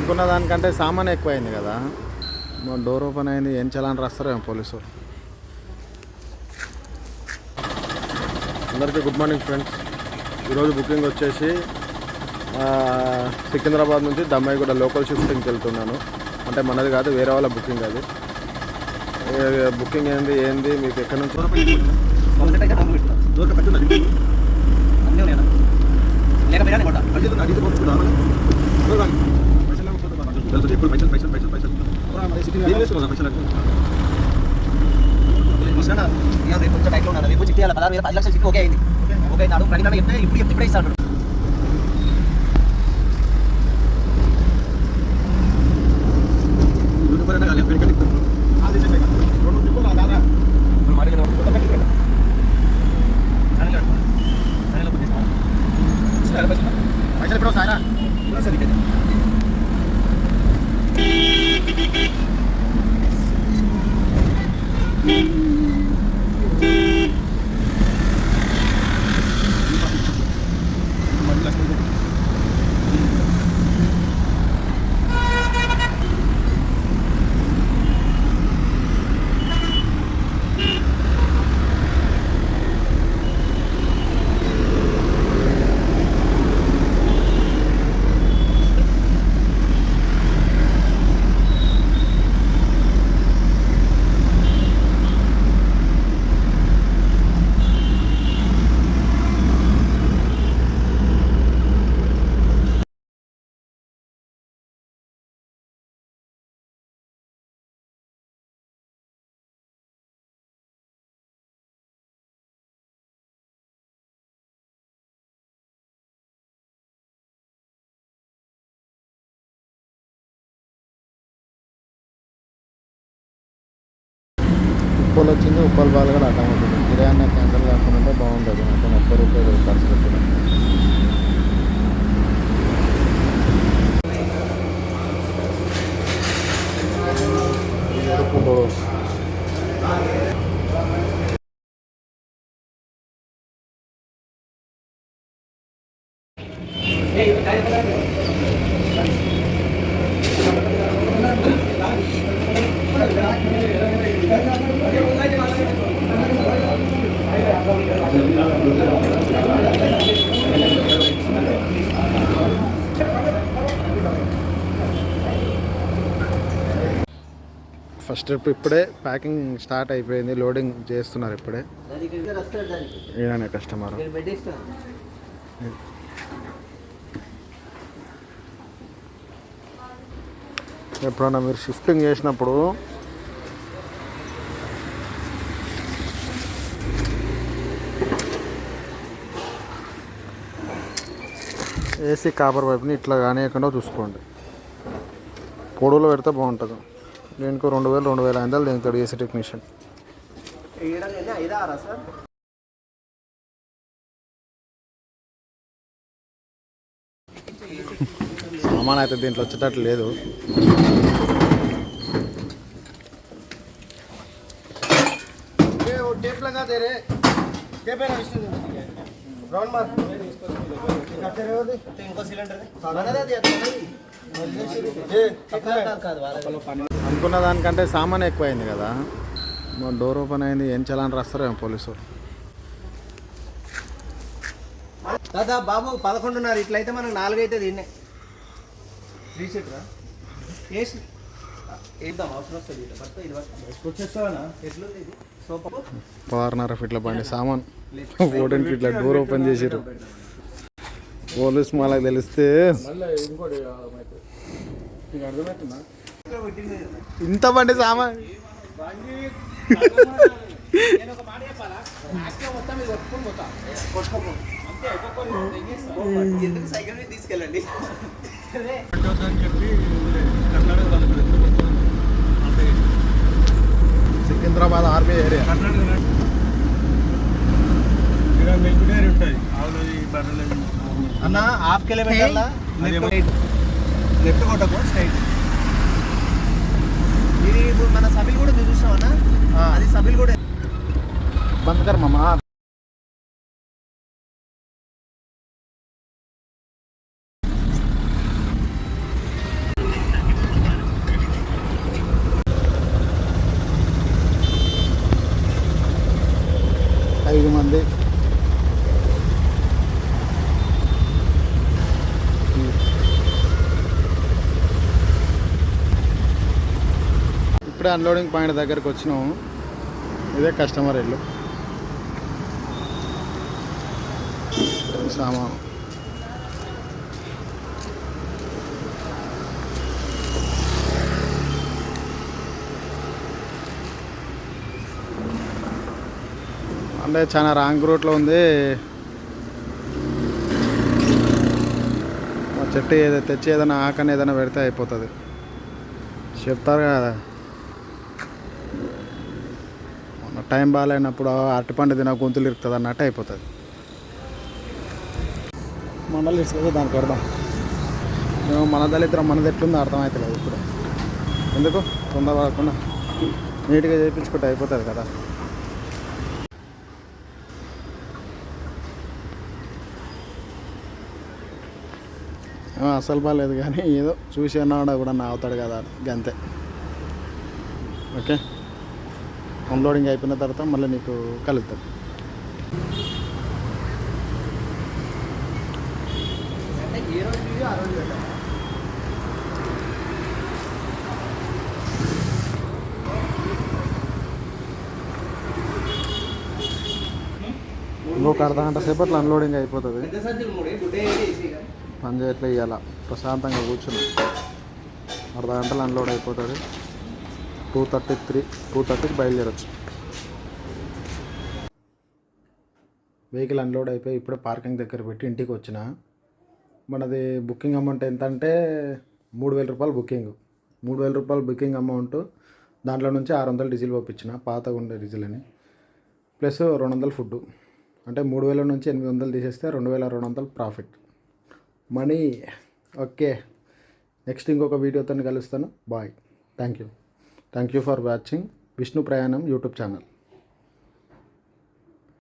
అనుకున్న దానికంటే సామాన్ ఎక్కువైంది కదా. డోర్ ఓపెన్ అయింది, ఏం చలాన్ రాస్తారో ఏమో పోలీసు. అందరికీ గుడ్ మార్నింగ్ ఫ్రెండ్స్. ఈరోజు బుకింగ్ వచ్చేసి సికింద్రాబాద్ నుంచి దమ్మాయిగూడ లోకల్ షిఫ్టింగ్కి వెళ్తున్నాను. అంటే మనది కాదు, వేరే వాళ్ళ బుకింగ్. అది బుకింగ్ ఏంది మీకు ఎక్కడి నుంచి రేపు కొంచెం టైంలో ఉన్నాను. రేపు చిట్టి 16,000 10 లక్షల చిట్టి ఓకే అయింది. ఓకే అయితే అడుగు ప్రతి చెప్తే ఇప్పుడే ఇస్తాడు. పైసలు ఎప్పుడో సారా ఉప్పల్ వచ్చింది. ఉప్పల్ బాల్ కూడా అడ్డం అవుతుంది. కిరాణా క్యాన్సల్ కాకుండా బాగుంటుంది. అంటే 30 రూపాయలు ఖర్చు పెట్టడం. ఫస్ట్ ట్రిప్ ఇప్పుడే ప్యాకింగ్ స్టార్ట్ అయిపోయింది. లోడింగ్ చేస్తున్నారు ఇప్పుడే. ఈయననే కస్టమర్. ఎప్పుడన్నా మీరు షిఫ్టింగ్ చేసినప్పుడు ఏసీ కాపర్ వైపుని ఇట్లా కానియకుండా చూసుకోండి. పొడవులో పెడితే బాగుంటుంది. దీనికి 2,000-2,500 దీనికి ఏసీ టెక్నీషియన్. సామాన్ అయితే దీంట్లో వచ్చేటట్లు లేదు. అనుకున్న దానికంటే సామాన్ ఎక్కువైంది కదా. డోర్ ఓపెన్ అయింది, ఏం చలాన్ రాస్తారో ఏమో పోలీసు. దాదా బాబు 11:30 ఇట్లయితే మనకు 4 అయితే తిన్నే రీసెట్ రా వేసి వేద్దాం. అవసరం వస్తుంది. ఎట్లుంది ఇది? 6.5 ఫీట్ల బండి సామాన్ 14 ఫీట్ల డోర్ ఓపెన్ చేసారు. పోలీస్ మాలకు తెలిస్తే ఇంత బండి సామాన్ తీసుకెళ్ళండి. Secunderabad army area. అన్న హాఫ్ కిలోమీటర్ల లెఫ్ట్ కొట్టకు స్ట్రైట్. ఇది ఇప్పుడు మన సభలు కూడా చూసాం అన్న. అది సభలు కూడా బంద్ కర్ మామా. 5 మంది. ఇప్పుడే అన్లోడింగ్ పాయింట్ దగ్గరికి వచ్చినాము. ఇదే కస్టమర్ ఇల్లు. సామాను అంటే చాలా రాంగ్ రూట్లో ఉంది. మా చెట్టు తెచ్చి ఏదైనా ఆకని ఏదైనా పెడితే అయిపోతుంది. చెప్తారు కదా, టైం బాగాలేనప్పుడు అరటిపండు తిన గొంతులు ఇరుకుతుంది అన్నట్టు అయిపోతుంది. మనల్ని ఇసుక దానికి అర్థం మేము మన దళిద్రం మనది ఎట్లుందో అర్థమవుతలేదు ఇప్పుడు. ఎందుకు తొందర పడకుండా నీట్గా చేయించుకుంటే అయిపోతుంది కదా. అసలు బాగాలేదు కానీ ఏదో చూసి అన్నాడు కూడా అవుతాడు కదా అంతే. ఓకే, అన్లోడింగ్ అయిపోయిన తర్వాత మళ్ళీ నీకు కలుగుతాం. ఇంకొక అర్ధగంట సేపట్లో అన్లోడింగ్ అయిపోతుంది. పని చేయట్లే ఇవ్వాల, ప్రశాంతంగా కూర్చున్నాం. అర్ధగంటలో అన్లోడ్ అయిపోతుంది. 2:30కి బయలుదేరచ్చు. వెహికల్ అన్లోడ్ అయిపోయి ఇప్పుడే పార్కింగ్ దగ్గర పెట్టి ఇంటికి వచ్చిన. మనది బుకింగ్ అమౌంట్ ఎంత అంటే 3,000 రూపాయలు బుకింగ్. 3,000 రూపాయలు బుకింగ్ అమౌంట్. దాంట్లో నుంచి 600 డీజిల్ పంపించిన, పాతగా ఉండే డీజిల్ అని, ప్లస్ 200 ఫుడ్. అంటే 3,000 నుంచి 800 తీసేస్తే 2,200 ప్రాఫిట్ మనీ. ఓకే, నెక్స్ట్ ఇంకొక వీడియోతో కలుస్తాను. Bye. Thank you for watching Vishnu Prayanam YouTube channel.